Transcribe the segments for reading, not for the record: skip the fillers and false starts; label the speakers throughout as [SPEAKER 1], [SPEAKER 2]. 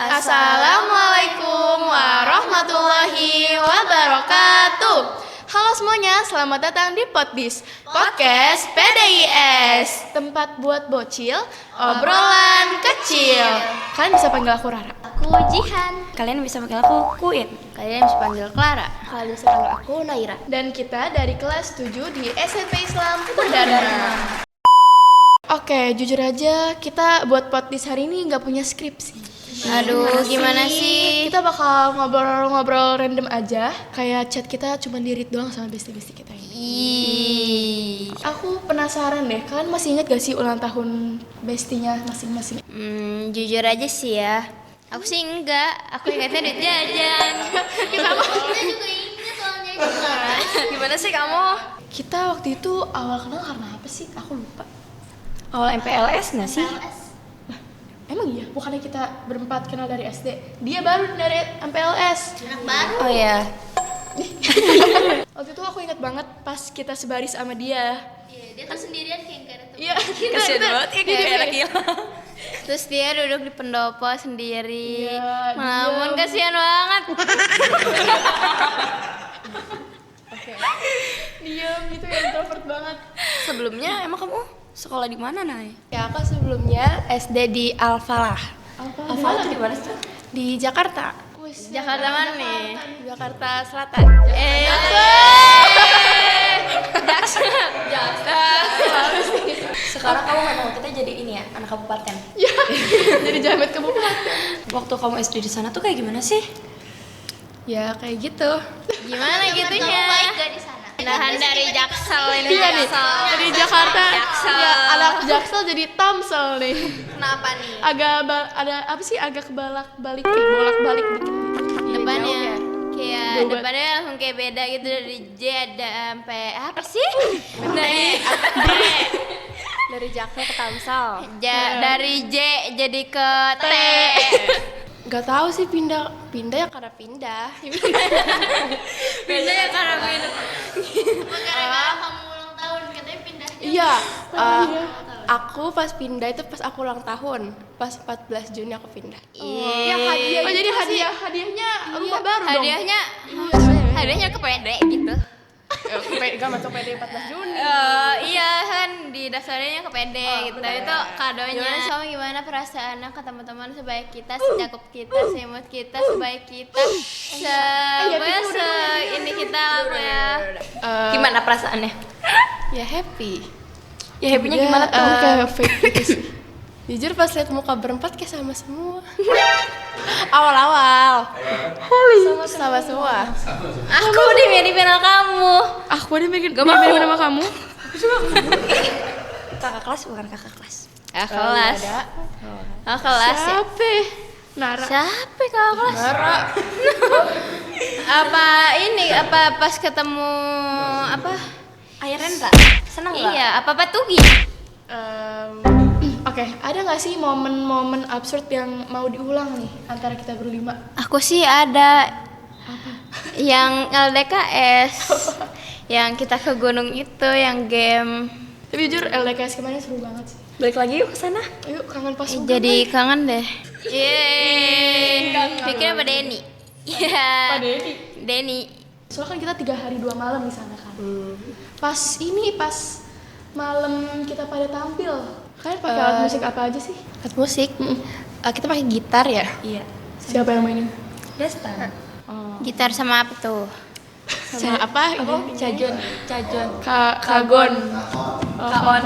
[SPEAKER 1] Assalamualaikum warahmatullahi wabarakatuh. Halo semuanya, selamat datang di Podcast PDIS, tempat buat bocil, obrolan kecil. Kalian bisa panggil aku Rara.
[SPEAKER 2] Aku Jihan.
[SPEAKER 3] Kalian bisa panggil aku Kuin.
[SPEAKER 2] Kalian bisa panggil Clara.
[SPEAKER 1] Kalian bisa panggil aku Naira. Dan kita dari kelas 7 di SMP Islam Perdana. Oke, jujur aja kita buat podcast hari ini nggak punya skripsi.
[SPEAKER 2] Aduh, gimana sih?
[SPEAKER 1] Kita bakal ngobrol-ngobrol random aja. Kayak chat kita cuma di-read doang sama bestie-bestie kita ini. Aku penasaran deh, kalian masih ingat gak sih ulang tahun bestinya masing-masing?
[SPEAKER 2] Jujur aja sih ya. Aku sih enggak. Aku ingatnya duit jajan.
[SPEAKER 1] Kenapa?
[SPEAKER 2] Kita juga ingat soalnya juga.
[SPEAKER 3] Gimana sih kamu?
[SPEAKER 1] Kita waktu itu awal kenal karena apa sih? Aku lupa.
[SPEAKER 3] Awal MPLS nggak sih?
[SPEAKER 1] Emang iya? Bukannya kita berempat kenal dari SD? Dia baru dari MPLS.
[SPEAKER 2] Anak baru.
[SPEAKER 3] Oh ya.
[SPEAKER 1] Waktu itu aku ingat banget pas kita sebaris sama dia.
[SPEAKER 2] Iya, dia kan sendirian kayak enggak ada teman.
[SPEAKER 1] Iya,
[SPEAKER 3] Kasian banget ya kayak anak hilang.
[SPEAKER 2] Terus dia duduk di pendopo sendiri.
[SPEAKER 1] Iya,
[SPEAKER 2] Ngelamun,
[SPEAKER 1] diam.
[SPEAKER 2] kasihan banget.
[SPEAKER 1] Diam gitu ya, introvert banget.
[SPEAKER 3] Sebelumnya emang kamu sekolah di mana, Nay?
[SPEAKER 4] Ya, aku sebelumnya SD di Al-Falah
[SPEAKER 3] Alfa itu di mana sih?
[SPEAKER 4] di Jakarta.
[SPEAKER 2] Jakarta mana nih?
[SPEAKER 4] Jakarta Selatan.
[SPEAKER 3] Sekarang kamu memang kita jadi ini ya, anak kabupaten.
[SPEAKER 1] Ya, jadi jamet kabupaten.
[SPEAKER 3] Waktu kamu SD di sana tuh kayak gimana sih?
[SPEAKER 4] Ya, kayak gitu.
[SPEAKER 2] Gimana gitunya? Kamu baik gak di sana? Pindahan dari Jaksel ini.
[SPEAKER 1] Iya nih, dari Jakarta.
[SPEAKER 2] Jaksel.
[SPEAKER 1] Ya, anak Jaksel jadi Tamsel nih.
[SPEAKER 2] Kenapa nih?
[SPEAKER 1] Ada apa sih? Agak bolak-balik dikit.
[SPEAKER 2] Depannya kayak
[SPEAKER 1] Coba.
[SPEAKER 2] depannya langsung kayak beda gitu dari J ada sampai apa sih?
[SPEAKER 4] Dari Jaksel ke Tamsel.
[SPEAKER 2] Dari J jadi ke T.
[SPEAKER 4] Gak tahu sih pindah ya karena pindah.
[SPEAKER 2] Beda ya karena beda. Gara-gara kamu ulang tahun katanya pindahnya.
[SPEAKER 4] Iya, aku pas pindah itu pas aku ulang tahun. Pas 14 Juni aku pindah.
[SPEAKER 2] Iya.
[SPEAKER 1] Oh, jadi hadiahnya rumah baru dong.
[SPEAKER 2] Hadiahnya ke pede gitu.
[SPEAKER 1] Gak masuk PD 14 Juni.
[SPEAKER 2] Iya kan di daftarnya ke pede gitu. Itu kadonya. Sama gimana perasaannya ke teman-teman sebaik kita, secakup kita, seimut kita, sebaik kita, ini kita apa ya?
[SPEAKER 3] Gimana perasaannya?
[SPEAKER 4] Ya happy.
[SPEAKER 3] Ya happy-nya gimana tuh?
[SPEAKER 1] Kayak fake gitu sih.
[SPEAKER 4] Jujur pas lihat muka berempat kayak sama semua. Awal-awal. Sama semua.
[SPEAKER 2] Aku di panel kamu.
[SPEAKER 1] Aku ada bikin nama kamu.
[SPEAKER 3] Kakak kelas bukan kakak kelas.
[SPEAKER 2] Kelas. Kelas ya.
[SPEAKER 1] Siapa? Nara.
[SPEAKER 2] Siapa kakak kelas? Apa pas ketemu apa?
[SPEAKER 3] Ayah Rendra, seneng nggak?
[SPEAKER 2] Iya, apa Patugi?
[SPEAKER 1] Oke, ada nggak sih momen-momen absurd yang mau diulang nih antara kita berlima?
[SPEAKER 2] Aku sih ada. Yang LDKS. Yang kita ke gunung itu, yang game.
[SPEAKER 1] Tapi jujur LDKS kemarin seru banget sih.
[SPEAKER 3] Balik lagi yuk ke sana.
[SPEAKER 1] Ayo kangen pas juga.
[SPEAKER 2] Jadi kangen deh. Yeay. Pikirnya apa Denny? Iya.
[SPEAKER 1] Pak
[SPEAKER 2] Denny.
[SPEAKER 1] Soalnya kan kita 3 hari 2 malam di sana kan. Pas malam kita pada tampil. Kalian pakai alat musik apa aja sih?
[SPEAKER 4] Alat musik. Kita pakai gitar ya.
[SPEAKER 3] Iya.
[SPEAKER 1] Siapa yang mainin?
[SPEAKER 3] Desta.
[SPEAKER 2] Gitar sama apa tuh?
[SPEAKER 4] Sama apa?
[SPEAKER 3] Cajon.
[SPEAKER 1] Kagon.
[SPEAKER 3] Kaon. Sama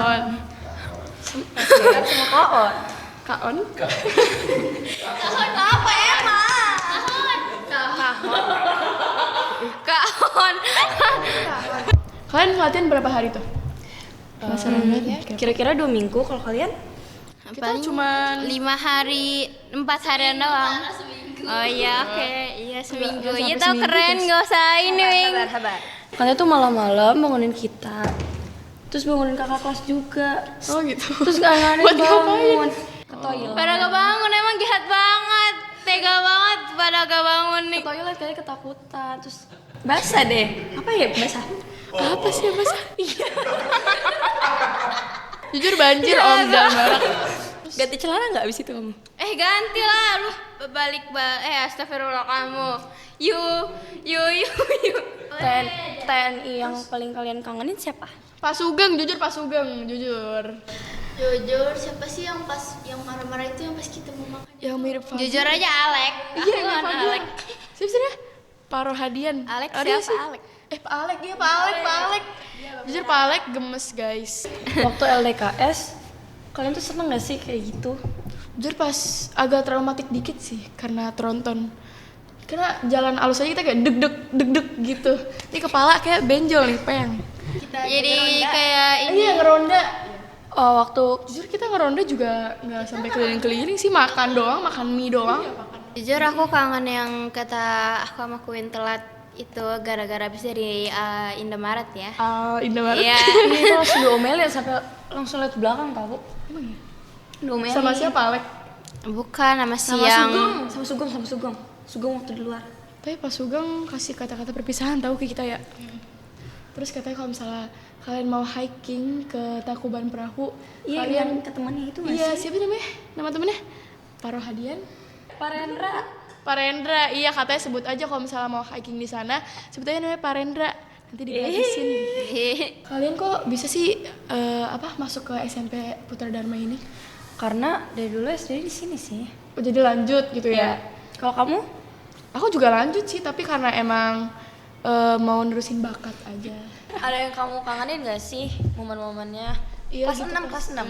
[SPEAKER 3] kaon.
[SPEAKER 1] Kaon.
[SPEAKER 2] Apa emang? Kahon.
[SPEAKER 1] Kalian latihan berapa hari tuh? Penasaran banget.
[SPEAKER 3] Kira-kira 2 minggu kalau kalian?
[SPEAKER 1] Kita cuman
[SPEAKER 2] 5 hari, 4 harian doang. Oh iya, oke. Iya seminggu.
[SPEAKER 1] Nggak
[SPEAKER 2] Iya
[SPEAKER 1] sampai
[SPEAKER 2] tau
[SPEAKER 1] seminggu,
[SPEAKER 2] keren,
[SPEAKER 1] guys.
[SPEAKER 2] gak usah ini, Wing.
[SPEAKER 3] Sabar. Katanya tuh malam-malam bangunin kita. Terus bangunin kakak kelas juga.
[SPEAKER 1] oh gitu.
[SPEAKER 3] Terus gak ada
[SPEAKER 1] Buat
[SPEAKER 3] yang bangun.
[SPEAKER 1] ngapain?
[SPEAKER 3] Ke toilet.
[SPEAKER 2] Pada gak bangun, emang jahat banget. Tega banget pada gak bangun nih.
[SPEAKER 3] Ke toilet kali ketakutan. Terus basah deh. Apa ya basah?
[SPEAKER 1] Apa sih yang basah? Jujur banjir om, jangan marah.
[SPEAKER 3] Ganti celana nggak abis itu kamu?
[SPEAKER 2] Ganti lah, lu astagfirullah kamu. Yuk.
[SPEAKER 3] TNI yang paling kalian kangenin siapa?
[SPEAKER 1] Pak Sugeng, jujur.
[SPEAKER 2] Jujur, siapa sih yang marah-marah itu yang pas kita mau makan?
[SPEAKER 1] Yang mirip Fadlan.
[SPEAKER 2] Jujur aja Alek.
[SPEAKER 1] Iya, mirip Fadlan. Siapa sih dia? Pak Rohadian.
[SPEAKER 2] Alek
[SPEAKER 1] Dia
[SPEAKER 2] siapa
[SPEAKER 1] sih.
[SPEAKER 2] Alek?
[SPEAKER 1] Pak Alek, iya Pak Alek. Jujur Pak Alek gemes guys.
[SPEAKER 3] Waktu LDKS, kalian tuh seneng gak sih kayak gitu?
[SPEAKER 1] Jujur pas agak traumatik dikit sih karena tronton. Karena jalan alus aja kita kayak deg gitu. Ini kepala kayak benjol nih, peng.
[SPEAKER 2] Jadi kayak ini.
[SPEAKER 1] Iya ngeronda.
[SPEAKER 3] Oh, waktu
[SPEAKER 1] Jujur kita ngeronda juga nggak sampai keliling-keliling sih, makan mie doang.
[SPEAKER 2] Jujur aku kangen yang kata aku sama Queen telat itu gara-gara habis dari Indomaret ya.
[SPEAKER 1] Indomaret.
[SPEAKER 2] Iya.
[SPEAKER 3] ini tuh langsung diomelin sampai langsung lihat belakang tau.
[SPEAKER 1] Emang ya?
[SPEAKER 3] Diomelin.
[SPEAKER 1] Sama siapa Alek?
[SPEAKER 2] Bukan sama si
[SPEAKER 3] Sama
[SPEAKER 2] yang
[SPEAKER 3] Sugeng. Sugeng waktu di luar.
[SPEAKER 1] Tapi Pak Sugeng kasih kata-kata perpisahan tahu ke kita ya. Terus katanya kalau misalnya kalian mau hiking ke Tacloban Perahu,
[SPEAKER 3] Iya,
[SPEAKER 1] kalian
[SPEAKER 3] ke temannya itu nggak
[SPEAKER 1] iya
[SPEAKER 3] sih?
[SPEAKER 1] siapa namanya? Nama temennya? Pak Rohadian. Pak Rendra, iya katanya sebut aja kalau misalnya mau hiking di sana, sebut aja namanya Pak Rendra. Nanti digratisin. Kalian kok bisa sih masuk ke SMP Putra Dharma ini?
[SPEAKER 3] Karena dari dulu SD di sini sih.
[SPEAKER 1] Oh, jadi lanjut gitu ya?
[SPEAKER 3] Kalau kamu?
[SPEAKER 1] Aku juga lanjut sih, tapi karena emang mau nerusin bakat aja.
[SPEAKER 3] Ada yang kamu kangenin gak sih momen-momennya?
[SPEAKER 1] Iya,
[SPEAKER 3] kelas
[SPEAKER 1] gitu,
[SPEAKER 3] 6, kelas 6.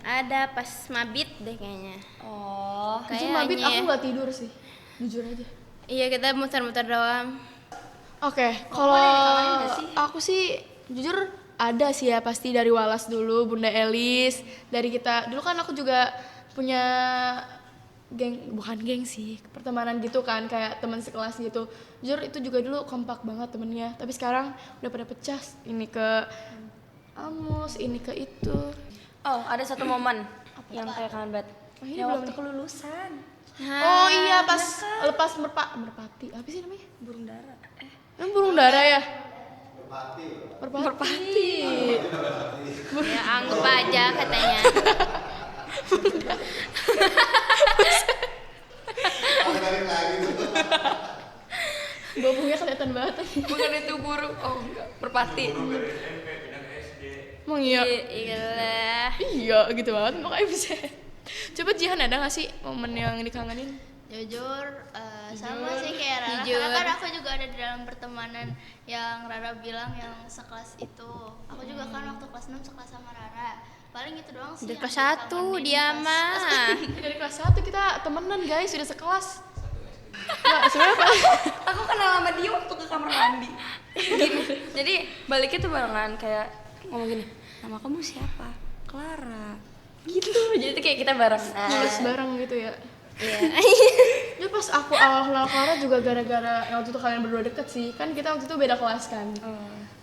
[SPEAKER 2] ada pas mabit deh kayaknya.
[SPEAKER 3] Oh,
[SPEAKER 1] Jujur mabit
[SPEAKER 2] Kayaknya.
[SPEAKER 1] aku nggak tidur sih, jujur aja.
[SPEAKER 2] Iya kita muter-muter doang.
[SPEAKER 1] Oke,
[SPEAKER 3] ada yang
[SPEAKER 1] kalau
[SPEAKER 3] dikangenin nggak sih?
[SPEAKER 1] aku sih jujur ada sih ya, pasti dari Walas dulu, Bunda Elis, dari kita dulu kan aku juga punya bukan geng sih, pertemanan gitu kan, kayak teman sekelas gitu. Jujur itu juga dulu kompak banget temennya, tapi sekarang udah pada pecah, ini ke Amus, ini ke itu.
[SPEAKER 3] Oh, ada satu momen yang kayak kangen banget.
[SPEAKER 1] ini
[SPEAKER 3] Yang
[SPEAKER 1] belum
[SPEAKER 3] waktu
[SPEAKER 1] nih.
[SPEAKER 3] kelulusan.
[SPEAKER 1] Oh iya, pas lepas merpati, apa sih namanya?
[SPEAKER 3] Burung dara.
[SPEAKER 1] Burung dara ya?
[SPEAKER 3] Merpati.
[SPEAKER 2] Ya anggap aja katanya.
[SPEAKER 1] Baunya kelihatan banget.
[SPEAKER 3] Bukan itu burung. Oh, enggak. Merpati.
[SPEAKER 1] Emang iya?
[SPEAKER 2] Iya.
[SPEAKER 1] Iya gitu banget makanya bisa. Coba Jihan ada gak sih momen yang dikangenin?
[SPEAKER 5] Jujur, sama sih kayak Rara.
[SPEAKER 2] Jujur.
[SPEAKER 5] Karena kan aku juga ada di dalam pertemanan yang Rara bilang yang sekelas itu. Aku juga kan waktu kelas 6 sekelas sama Rara. Paling itu doang sih.
[SPEAKER 2] Dari
[SPEAKER 5] yang
[SPEAKER 2] kelas
[SPEAKER 5] dikangenin
[SPEAKER 2] 1 dia
[SPEAKER 5] pas-
[SPEAKER 2] mah.
[SPEAKER 1] Dari kelas 1 kita temenan guys, sudah sekelas. Nggak, sebenarnya
[SPEAKER 3] Aku kenal sama dia waktu ke kamar mandi. Gini. Jadi baliknya tuh barengan kayak ngomong gini. Nama kamu siapa? Clara. Gitu. Jadi tuh kayak kita bareng.
[SPEAKER 1] nulis bareng gitu ya.
[SPEAKER 2] Iya.
[SPEAKER 1] Ya pas aku awal kenal Clara juga gara-gara waktu itu kalian berdua deket sih. Kan kita waktu itu beda kelas kan.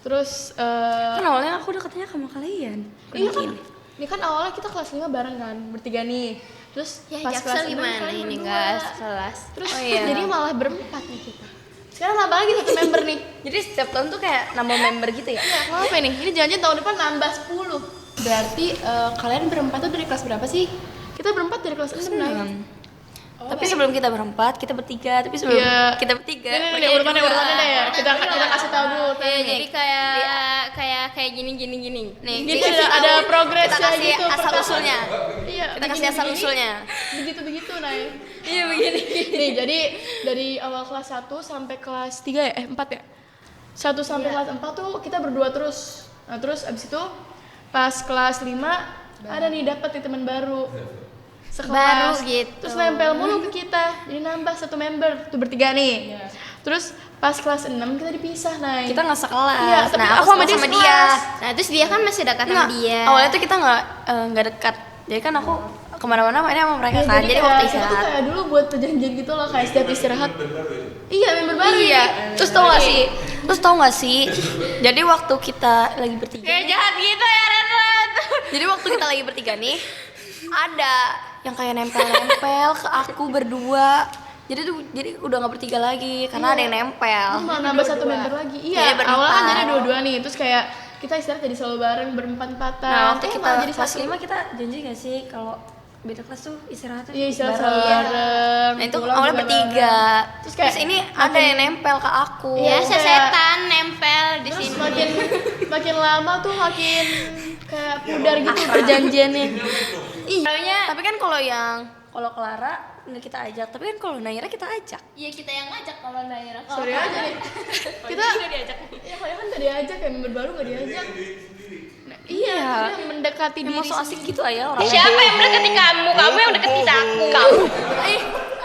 [SPEAKER 1] Terus
[SPEAKER 3] Kan awalnya aku deketnya sama kalian.
[SPEAKER 1] iya kan, ini kan awalnya kita kelas 5 bareng kan, bertiga nih. Terus
[SPEAKER 2] Ya
[SPEAKER 1] pas
[SPEAKER 2] Jaksel
[SPEAKER 1] kelas 6
[SPEAKER 2] gimana
[SPEAKER 1] kalian
[SPEAKER 2] ini
[SPEAKER 1] berdua.
[SPEAKER 2] guys kelas.
[SPEAKER 1] Terus
[SPEAKER 3] Oh, iya.
[SPEAKER 1] jadi malah berempat nih kita. Sekarang nambah lagi satu member nih.
[SPEAKER 3] Jadi setiap tahun tuh kayak nambah member gitu ya?
[SPEAKER 1] Mau apa nih? Ini jangan-jangan tahun depan nambah 10. Berarti kalian berempat tuh dari kelas berapa sih? Kita berempat dari kelas 6 nih.
[SPEAKER 3] Tapi sebelum kita berempat, kita bertiga. Tapi sebelum
[SPEAKER 1] Iya.
[SPEAKER 3] kita bertiga,
[SPEAKER 1] Ini
[SPEAKER 3] mereka
[SPEAKER 1] urutannya
[SPEAKER 3] dua.
[SPEAKER 1] deh ya. Kita kasih tahu dulu.
[SPEAKER 2] Iya jadi kayak gini. Nih
[SPEAKER 1] Gini
[SPEAKER 2] dikasih
[SPEAKER 1] ada
[SPEAKER 2] tahu.
[SPEAKER 1] progresnya
[SPEAKER 3] Kita kasih
[SPEAKER 1] gitu.
[SPEAKER 3] asal usulnya.
[SPEAKER 1] Iya.
[SPEAKER 3] Kita kasih asal usulnya.
[SPEAKER 1] Begitu Nay.
[SPEAKER 3] Iya begini.
[SPEAKER 1] Nih, jadi dari awal kelas 1 sampai kelas 3 ya? 4 ya? 1 sampai kelas 4 tuh kita berdua terus. Nah, terus abis itu pas kelas 5 ada nih dapat nih teman baru. Sekelas.
[SPEAKER 2] Baru gitu.
[SPEAKER 1] Terus nempel mulu ke kita. Jadi nambah satu member tuh bertiga nih. Terus pas kelas 6 kita dipisah, Nay.
[SPEAKER 3] Kita nggak sekelas.
[SPEAKER 1] Iya, tapi
[SPEAKER 3] nah,
[SPEAKER 1] aku sama
[SPEAKER 3] sekelas
[SPEAKER 1] dia sekelas.
[SPEAKER 2] Nah terus dia kan masih dekat sama
[SPEAKER 3] Nggak,
[SPEAKER 2] dia.
[SPEAKER 3] awalnya tuh kita nggak dekat. Jadi kan aku kemana-mana mainnya sama mereka
[SPEAKER 1] Ya,
[SPEAKER 3] kan. Jadi
[SPEAKER 1] kayak
[SPEAKER 3] waktu
[SPEAKER 1] kita tuh
[SPEAKER 3] istirahat.
[SPEAKER 1] kayak dulu buat perjanjian gitu loh, kayak setiap istirahat. Iya, member baru.
[SPEAKER 3] Iya.
[SPEAKER 1] ya.
[SPEAKER 3] Terus tau gak sih? Jadi waktu kita lagi bertiga.
[SPEAKER 2] Kayak jahat gitu ya Ren.
[SPEAKER 3] Jadi waktu kita lagi bertiga nih, ada yang kayak nempel-nempel ke aku berdua. Jadi udah nggak bertiga lagi karena ada yang nempel.
[SPEAKER 1] Terus malah nambah satu member lagi.
[SPEAKER 3] Jadi
[SPEAKER 1] Iya,
[SPEAKER 3] berempat.
[SPEAKER 1] awalnya kan jadi dua-dua nih. Terus kayak kita istirahat jadi selalu bareng berempat-empatan.
[SPEAKER 3] Nah, waktu kita
[SPEAKER 1] malah jadi
[SPEAKER 3] kelas
[SPEAKER 1] satu.
[SPEAKER 3] 5 kita janji gak sih kalau beda kelas tuh istirahat tuh
[SPEAKER 1] Iya, istirahat
[SPEAKER 3] bareng.
[SPEAKER 1] bareng.
[SPEAKER 3] Nah itu
[SPEAKER 1] pulang
[SPEAKER 3] awalnya
[SPEAKER 1] juga
[SPEAKER 3] bertiga.
[SPEAKER 1] Terus kayak
[SPEAKER 3] ini ada yang nempel ke aku.
[SPEAKER 2] Ya,
[SPEAKER 1] Iya.
[SPEAKER 2] setan nempel di
[SPEAKER 1] Terus
[SPEAKER 2] sini.
[SPEAKER 1] makin lama tuh makin kayak pudar gitu perjanjiannya.
[SPEAKER 3] Iya. Tapi kan kalau Clara nggak kita ajak, tapi kan kalau Naira kita ajak.
[SPEAKER 5] Iya kita yang ngajak kalau Naira.
[SPEAKER 1] Sorry aja nih. Kita diajak. Ya kalian kan gak diajak, kayak member baru gak diajak. Nah, iya, yang mendekati
[SPEAKER 3] Yang
[SPEAKER 1] diri
[SPEAKER 3] masuk asik gitu ayah orang.
[SPEAKER 2] Siapa yang mendekati kamu? Kamu yang mendekati aku.
[SPEAKER 3] Kamu.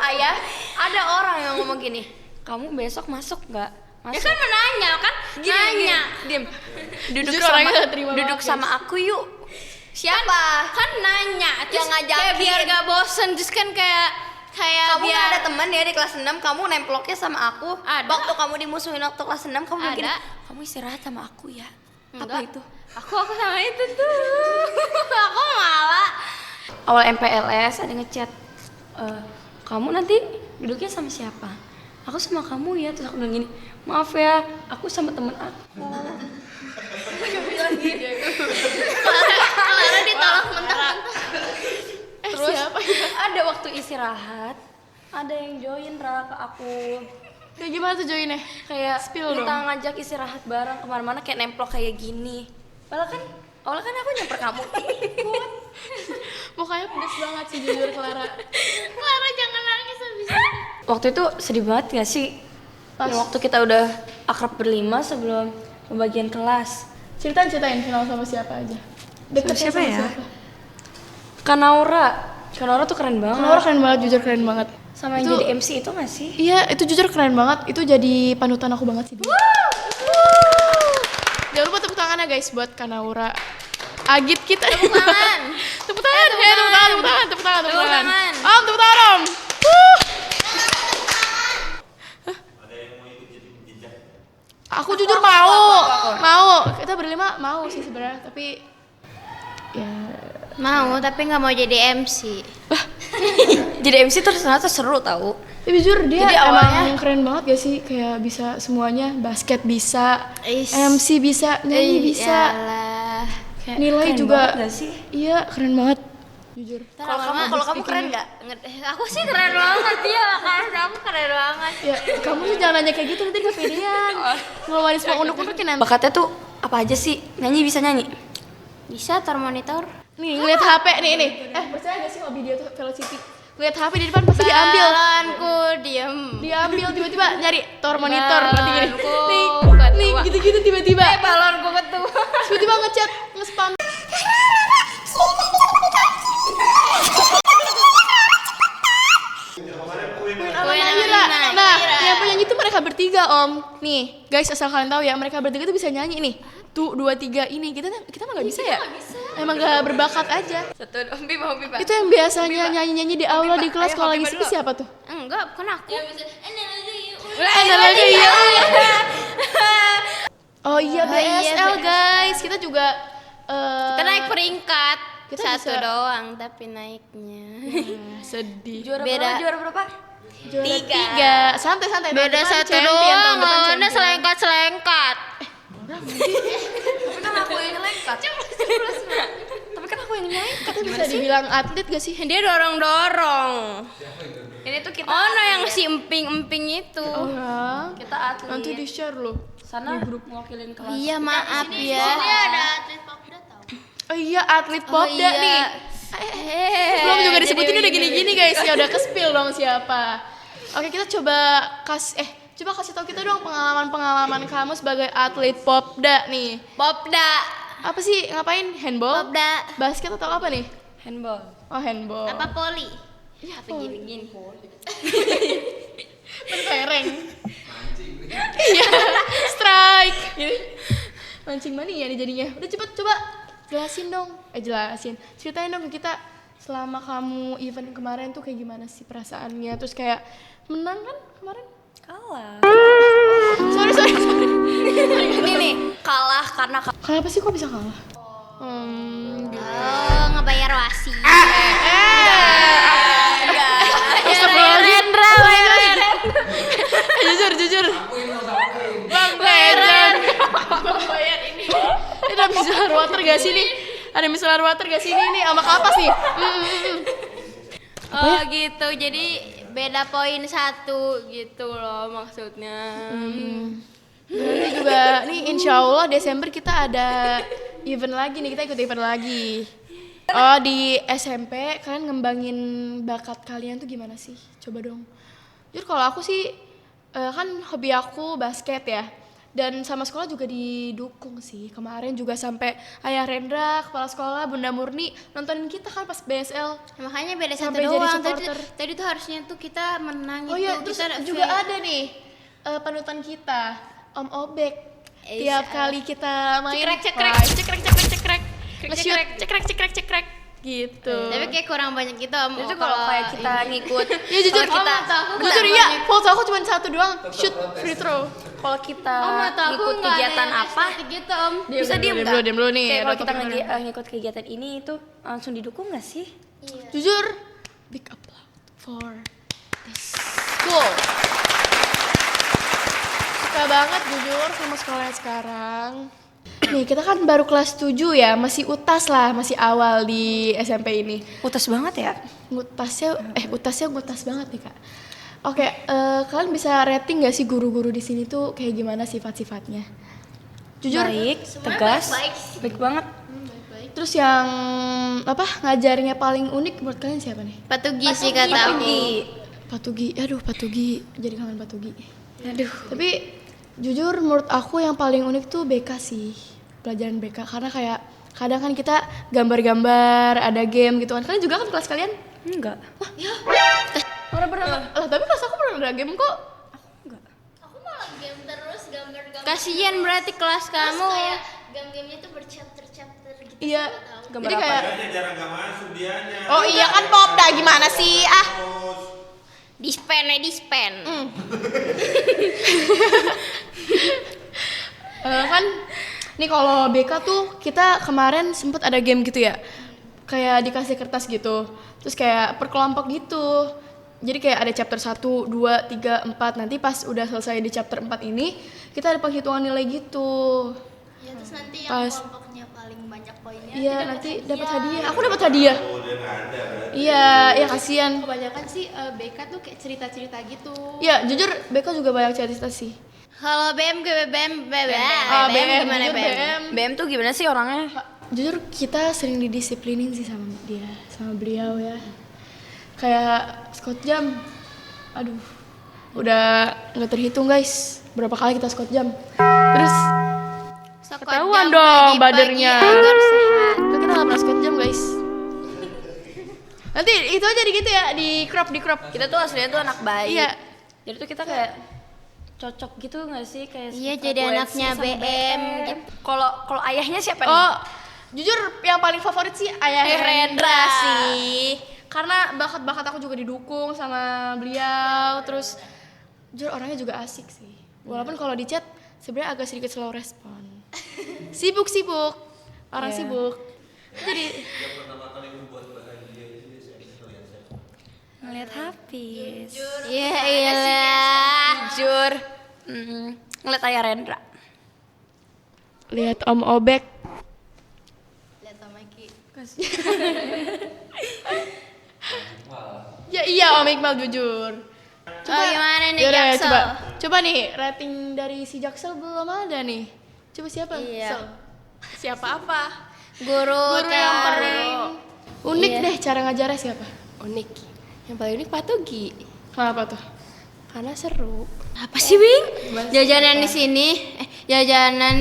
[SPEAKER 3] Ayah, ada orang yang ngomong gini. Kamu besok masuk nggak?
[SPEAKER 2] Ya kan menanya kan? Nanya.
[SPEAKER 3] Diam. Duduk
[SPEAKER 1] Jujur
[SPEAKER 3] sama
[SPEAKER 1] orangnya gak terima
[SPEAKER 3] duduk
[SPEAKER 1] banget,
[SPEAKER 3] sama aku yuk.
[SPEAKER 2] Siapa? Kan nanya. Terus
[SPEAKER 3] Yang ngajakin.
[SPEAKER 2] kayak biar gak bosen. Terus kan kayak
[SPEAKER 3] Kamu
[SPEAKER 2] biar
[SPEAKER 3] kan ada teman ya di kelas 6, kamu nemploknya sama aku.
[SPEAKER 2] Ada.
[SPEAKER 3] Waktu kamu dimusuhin waktu kelas 6, kamu bilang gini,
[SPEAKER 2] Ada.
[SPEAKER 3] kamu istirahat sama aku ya.
[SPEAKER 2] Enggak.
[SPEAKER 3] Apa itu?
[SPEAKER 2] Aku sama itu tuh. Aku malah.
[SPEAKER 3] Awal MPLS ada ngechat, kamu nanti duduknya sama siapa? Aku sama kamu ya. Terus aku bilang gini, maaf ya, aku sama temen aku.
[SPEAKER 5] Clara ditolak mentah-mentah.
[SPEAKER 3] Terus
[SPEAKER 1] siapa ya?
[SPEAKER 3] ada waktu istirahat, ada yang join Ra ke aku.
[SPEAKER 1] Kayak gimana tuh joinnya?
[SPEAKER 3] Kayak
[SPEAKER 1] Spill
[SPEAKER 3] kita
[SPEAKER 1] dong.
[SPEAKER 3] ngajak istirahat bareng kemana-mana kayak nemplok kayak gini. Awalnya kan aku nyamper kamu.
[SPEAKER 1] Mukanya pedes banget sih jujur Clara.
[SPEAKER 5] Clara jangan nangis habis ini.
[SPEAKER 3] Waktu itu sedih banget gak sih? Yang waktu kita udah akrab berlima sebelum pembagian kelas.
[SPEAKER 1] Ceritain kenal sama siapa aja. Deketnya
[SPEAKER 3] Sama siapa
[SPEAKER 1] sama
[SPEAKER 3] ya?
[SPEAKER 1] siapa?
[SPEAKER 3] Kanaura tuh keren banget.
[SPEAKER 1] Clara keren banget, jujur keren banget.
[SPEAKER 3] Sama yang
[SPEAKER 1] Itu-
[SPEAKER 3] jadi MC itu gak sih?
[SPEAKER 1] Iya, itu jujur keren banget. Itu jadi panutan aku banget sih. Dia. Jangan lupa tepuk tangannya guys buat Kanaura. Agit kita. Tepuk tangan. Tepuk tangan. Tepuk tangan. Om, tepuk tangan Om. Aku jujur mau. Kita berlima mau sih sebenarnya, tapi ya
[SPEAKER 2] Mau tapi nggak mau jadi MC.
[SPEAKER 3] Jadi MC terus ternyata seru tau.
[SPEAKER 1] tapi jujur dia
[SPEAKER 3] Jadi awalnya-
[SPEAKER 1] emang keren banget gak sih, kayak bisa semuanya, basket bisa,
[SPEAKER 2] Is.
[SPEAKER 1] MC bisa, nyanyi bisa,
[SPEAKER 2] Iyalah.
[SPEAKER 3] Kayak
[SPEAKER 1] nilai
[SPEAKER 3] keren
[SPEAKER 1] juga.
[SPEAKER 3] banget gak sih?
[SPEAKER 1] Iya keren banget, jujur.
[SPEAKER 3] Kalau kamu keren gak?
[SPEAKER 2] Aku sih keren banget ya, makanya aku keren banget.
[SPEAKER 1] Ya kamu tuh jangan nanya kayak gitu, nanti kepedean. Ngeluarin semua unek-uneknya nanti.
[SPEAKER 3] Bakatnya tuh apa aja sih? Nyanyi bisa nyanyi?
[SPEAKER 2] Bisa monitor.
[SPEAKER 1] Nih ngeliat HP nih. Percaya gak sih hobi dia tuh Velocity? Ngeliat HP di depan pasti diambil.
[SPEAKER 2] Balonku diem.
[SPEAKER 1] Diambil tiba-tiba nyari tower monitor, nanti gini.
[SPEAKER 2] Balonku
[SPEAKER 1] Nih
[SPEAKER 2] ketua.
[SPEAKER 1] gitu-gitu tiba-tiba.
[SPEAKER 2] Balonku ketua.
[SPEAKER 1] Tiba-tiba ngechat, nge-spam. Nah, yang penyanyi itu mereka bertiga om. Nih, guys asal kalian tahu ya, mereka bertiga tuh bisa nyanyi nih. Tuh, 2, 3 ini kita mah nggak bisa ya. Emang nggak berbakat aja.
[SPEAKER 3] Satu, Ombi mau Biba.
[SPEAKER 1] Itu yang biasanya nyanyi-nyanyi di aula di kelas kalau lagi sepi siapa tuh?
[SPEAKER 2] Enggak, bukan aku.
[SPEAKER 1] Ada lagi ya. Oh iya BSL guys, kita juga
[SPEAKER 2] Kita naik peringkat.
[SPEAKER 1] Kita
[SPEAKER 2] Satu
[SPEAKER 1] bisa-
[SPEAKER 2] doang tapi naiknya.
[SPEAKER 1] sedih.
[SPEAKER 3] Juara
[SPEAKER 2] Beda.
[SPEAKER 3] berapa?
[SPEAKER 1] Juara
[SPEAKER 2] Tiga.
[SPEAKER 1] 3. Santai-santai. tahun
[SPEAKER 2] Beda
[SPEAKER 1] depan
[SPEAKER 2] satu
[SPEAKER 1] champion,
[SPEAKER 2] doang,
[SPEAKER 1] tahun depan
[SPEAKER 2] lawannya
[SPEAKER 1] champion.
[SPEAKER 2] selengkat-selengkat.
[SPEAKER 3] Tapi kan aku yang nyelengkat. Tapi kan aku yang nyelengkat.
[SPEAKER 1] Kita bisa dibilang atlet gak sih?
[SPEAKER 2] Dia dorong-dorong.
[SPEAKER 3] Ini tuh kita
[SPEAKER 2] Oh, no yang si emping-emping itu.
[SPEAKER 1] Orang.
[SPEAKER 3] kita atlet.
[SPEAKER 1] Nanti di share loh.
[SPEAKER 3] Sana grup mewakilin kelas.
[SPEAKER 2] Iya, maaf ya.
[SPEAKER 5] Ini ada atlet popda tau.
[SPEAKER 1] Oh iya atlet popda
[SPEAKER 2] iya.
[SPEAKER 1] nih. Belum juga disebutin udah gini-gini guys. Ya udah ke-spill dong siapa. Oke kita coba kasih tau kita dong pengalaman kamu sebagai atlet popda nih.
[SPEAKER 2] Popda.
[SPEAKER 1] Apa sih ngapain? Handball?
[SPEAKER 2] Popda.
[SPEAKER 1] Basket atau apa nih?
[SPEAKER 3] Handball.
[SPEAKER 1] Oh handball.
[SPEAKER 2] Apa poli?
[SPEAKER 3] Apa gini-gini?
[SPEAKER 1] Mentereng. Iya, strike. Mancing mania nih jadinya. Udah cepet coba jelasin dong. Ceritain dong ke kita selama kamu event kemarin tuh kayak gimana sih perasaannya. Terus kayak menang kan kemarin?
[SPEAKER 3] Kalah.
[SPEAKER 1] Sorry.
[SPEAKER 3] Ini nih, kalah karena
[SPEAKER 1] Kenapa sih kok bisa kalah?
[SPEAKER 2] Oh, ngebayar wasit.
[SPEAKER 1] Jujur. Bang Bayar ini. Ini ada micellar water gak sih nih? Ada micellar water gak sih ini sama kapas nih?
[SPEAKER 2] Oh gitu, jadi beda poin 1 gitu loh maksudnya.
[SPEAKER 1] Berarti juga nih insya Allah Desember kita ada event lagi nih, kita ikut event lagi. Oh di SMP kalian ngembangin bakat kalian tuh gimana sih? Coba dong. Jujur kalau aku sih kan hobi aku basket ya. Dan sama sekolah juga didukung sih. Kemarin juga sampai Ayah Rendra, kepala sekolah, Bunda Murni nontonin kita kan pas BSL.
[SPEAKER 2] Makanya beda 1
[SPEAKER 1] Sampai jadi
[SPEAKER 2] doang.
[SPEAKER 1] supporter.
[SPEAKER 2] Tadi tuh harusnya tuh kita menang
[SPEAKER 1] Oh
[SPEAKER 2] itu.
[SPEAKER 1] iya, terus
[SPEAKER 2] Kita
[SPEAKER 1] juga ada nih panutan kita, Om Obek. Tiap kali kita main,
[SPEAKER 2] Cekrek.
[SPEAKER 1] wah, cekrek, nge-shoot, cekrek, gitu.
[SPEAKER 2] Tapi kayak kurang banyak gitu Om.
[SPEAKER 3] Itu kalau kayak kita ngikut,
[SPEAKER 1] Ya jujur
[SPEAKER 3] kalau kita
[SPEAKER 1] jujur iya, foto aku cuma 1 doang, shoot free throw.
[SPEAKER 3] kalau kita
[SPEAKER 2] Aku
[SPEAKER 3] ngikut
[SPEAKER 2] nggak ada
[SPEAKER 3] kegiatan
[SPEAKER 2] yang
[SPEAKER 3] apa,
[SPEAKER 2] estetik gitu Om.
[SPEAKER 3] bisa diem
[SPEAKER 1] Diam dulu nih.
[SPEAKER 3] Kayak
[SPEAKER 1] ada
[SPEAKER 3] kalau kita
[SPEAKER 1] topik mana.
[SPEAKER 3] ngikut kegiatan ini itu langsung didukung nggak sih?
[SPEAKER 1] Jujur, big applause for this school. Suka banget jujur sama sekolahnya sekarang. Nih kita kan baru kelas 7 ya, masih utas lah, masih awal di SMP ini.
[SPEAKER 3] Utas banget ya.
[SPEAKER 1] Utasnya ngutas banget nih kak. Oke, kalian bisa rating gak sih guru-guru di sini tuh kayak gimana sifat-sifatnya? Jujur,
[SPEAKER 3] Baik, tegas, baik banget.
[SPEAKER 1] terus yang apa ngajarnya paling unik menurut kalian siapa nih?
[SPEAKER 2] Patugi sih kata aku.
[SPEAKER 1] Patugi, Patugi, jadi kangen Patugi. Tapi jujur menurut aku yang paling unik tuh BK sih, pelajaran BK karena kayak kadang kan kita gambar-gambar, ada game gitu kan. Kalian juga kan kelas kalian?
[SPEAKER 3] Enggak.
[SPEAKER 1] Pernah. Tapi kelas aku pernah ada game kok.
[SPEAKER 5] Aku malah game terus gambar-gambar.
[SPEAKER 2] Kasian berarti kelas
[SPEAKER 5] Terus
[SPEAKER 2] kamu.
[SPEAKER 5] kayak game-gamenya tuh berchapter-chapter gitu.
[SPEAKER 1] Iya.
[SPEAKER 3] Gambar
[SPEAKER 1] Jadi
[SPEAKER 3] apa?
[SPEAKER 1] kayak
[SPEAKER 6] Makanya jarang gak masuk dianya.
[SPEAKER 1] oh iya kan Popda gimana sih? Ah.
[SPEAKER 2] Dispen.
[SPEAKER 1] Kan nih kalau BK tuh kita kemarin sempet ada game gitu ya. Kayak dikasih kertas gitu. Terus kayak per kelompok gitu. Jadi kayak ada chapter 1, 2, 3, 4. Nanti pas udah selesai di chapter 4 ini, kita ada penghitungan nilai gitu.
[SPEAKER 5] Ya terus nanti yang
[SPEAKER 1] Pas.
[SPEAKER 5] kelompoknya paling banyak poinnya
[SPEAKER 1] Iya, nanti dapat hadiah. Aku dapat hadiah.
[SPEAKER 6] Oh, dia gak ada berarti.
[SPEAKER 1] Iya, ya kasihan.
[SPEAKER 4] Kebanyakan sih BK tuh kayak cerita-cerita gitu.
[SPEAKER 1] Ya, jujur BK juga banyak cerita sih.
[SPEAKER 2] Kalau BM
[SPEAKER 1] BM,
[SPEAKER 2] gimana
[SPEAKER 1] jujur
[SPEAKER 2] BM?
[SPEAKER 3] BM tuh gimana sih orangnya?
[SPEAKER 1] Jujur kita sering didisiplinin sih sama dia, sama beliau ya. Kayak Scott jam, aduh, udah nggak terhitung guys, berapa kali kita Scott jam. Terus ketahuan dong badernya.
[SPEAKER 2] Agar sehat.
[SPEAKER 1] Kita nggak pernah Scott jam guys. Nanti itu aja di gitu ya, di crop.
[SPEAKER 3] Kita tuh aslinya tuh anak baik.
[SPEAKER 1] Iya.
[SPEAKER 3] Jadi tuh kita kayak cocok gitu nggak sih kayak
[SPEAKER 2] Iya,
[SPEAKER 3] frekuensi
[SPEAKER 2] jadi anaknya
[SPEAKER 3] sama
[SPEAKER 2] BM gitu.
[SPEAKER 3] Kalau ayahnya siapa nih?
[SPEAKER 1] Oh, jujur yang paling favorit sih Ayah Hendra sih. Karena bakat-bakat aku juga didukung sama beliau. Terus jujur orangnya juga asik sih. Walaupun kalau di chat sebenarnya agak sedikit slow respon. Sibuk. Orang sibuk. Jadi
[SPEAKER 3] Ngeliat Hafiz.
[SPEAKER 2] Iya iyalah.
[SPEAKER 3] Jujur. Ngeliat Ayah Rendra.
[SPEAKER 1] lihat Om Obek.
[SPEAKER 5] lihat sama Ki.
[SPEAKER 1] Ya iya Om Iqbal jujur.
[SPEAKER 2] Oh gimana nih
[SPEAKER 1] Yaudah,
[SPEAKER 2] Jaksel?
[SPEAKER 1] coba nih rating dari si Jaksel belum ada nih. Coba siapa?
[SPEAKER 2] Iya.
[SPEAKER 1] Sel. Siapa apa?
[SPEAKER 2] Guru
[SPEAKER 1] yang
[SPEAKER 2] teori.
[SPEAKER 1] paling unik
[SPEAKER 2] Iya.
[SPEAKER 1] deh cara ngajarnya siapa?
[SPEAKER 4] Unik. Yang paling unik Patugi.
[SPEAKER 1] Kenapa tuh?
[SPEAKER 4] Karena seru.
[SPEAKER 2] Apa sih Bing? Jajanan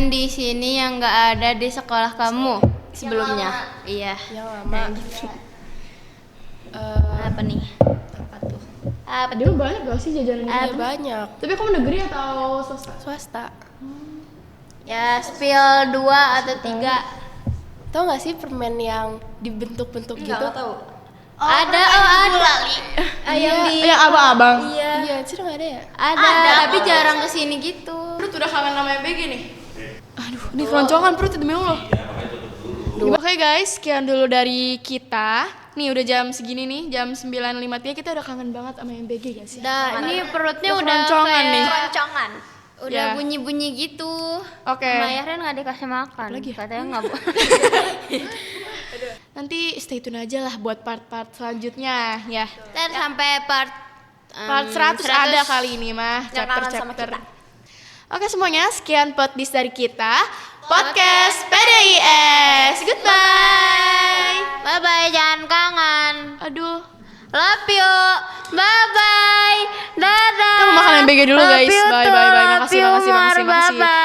[SPEAKER 2] di sini yang nggak ada di sekolah kamu sebelumnya. Iya.
[SPEAKER 4] Yang lama.
[SPEAKER 2] Apa nih?
[SPEAKER 4] Apa tuh?
[SPEAKER 2] Apa
[SPEAKER 1] Dia banyak gak sih jajanan di
[SPEAKER 4] Ada
[SPEAKER 1] sini?
[SPEAKER 4] banyak.
[SPEAKER 1] Tapi kamu negeri atau swasta?
[SPEAKER 4] Swasta.
[SPEAKER 2] Ya, spill 2 atau 3.
[SPEAKER 4] Tahu nggak sih permen yang dibentuk-bentuk gitu?
[SPEAKER 3] tahu.
[SPEAKER 2] Ada,
[SPEAKER 1] Yang abang-abang.
[SPEAKER 4] Iya, itu nggak ada ya?
[SPEAKER 2] ada, tapi jarang kesini gitu.
[SPEAKER 1] Perut udah kangen sama MBG nih. Aduh, ini keroncongan perut demi Allah. Oke guys, sekian dulu dari kita. Nih udah jam segini nih, jam 9.53 kita udah kangen banget sama MBG guys ya.
[SPEAKER 2] Nah, ini perutnya
[SPEAKER 1] Udah
[SPEAKER 2] udah
[SPEAKER 1] keroncongan
[SPEAKER 2] kayak
[SPEAKER 1] nih.
[SPEAKER 3] Keroncongan.
[SPEAKER 2] udah
[SPEAKER 1] Ya.
[SPEAKER 2] bunyi-bunyi gitu.
[SPEAKER 1] Oke.
[SPEAKER 2] Sama Ayah Ren nggak dikasih makan.
[SPEAKER 1] Apalagi ya?
[SPEAKER 2] Katanya nggak boleh.
[SPEAKER 1] nanti stay tune aja lah buat part-part selanjutnya ya.
[SPEAKER 2] Dan sampai part
[SPEAKER 1] Part 100 ada kali ini mah,
[SPEAKER 3] Jangan sama
[SPEAKER 1] chapter-chapter.
[SPEAKER 3] kita.
[SPEAKER 1] Oke semuanya, sekian podcast dari kita. Podcast PDIS. Goodbye.
[SPEAKER 2] Bye bye, jangan kangen.
[SPEAKER 1] Aduh.
[SPEAKER 2] Love you. Bye bye. Dadah.
[SPEAKER 1] Kita mau makan yang BG dulu guys. Bye bye bye. Makasih.
[SPEAKER 2] Bye.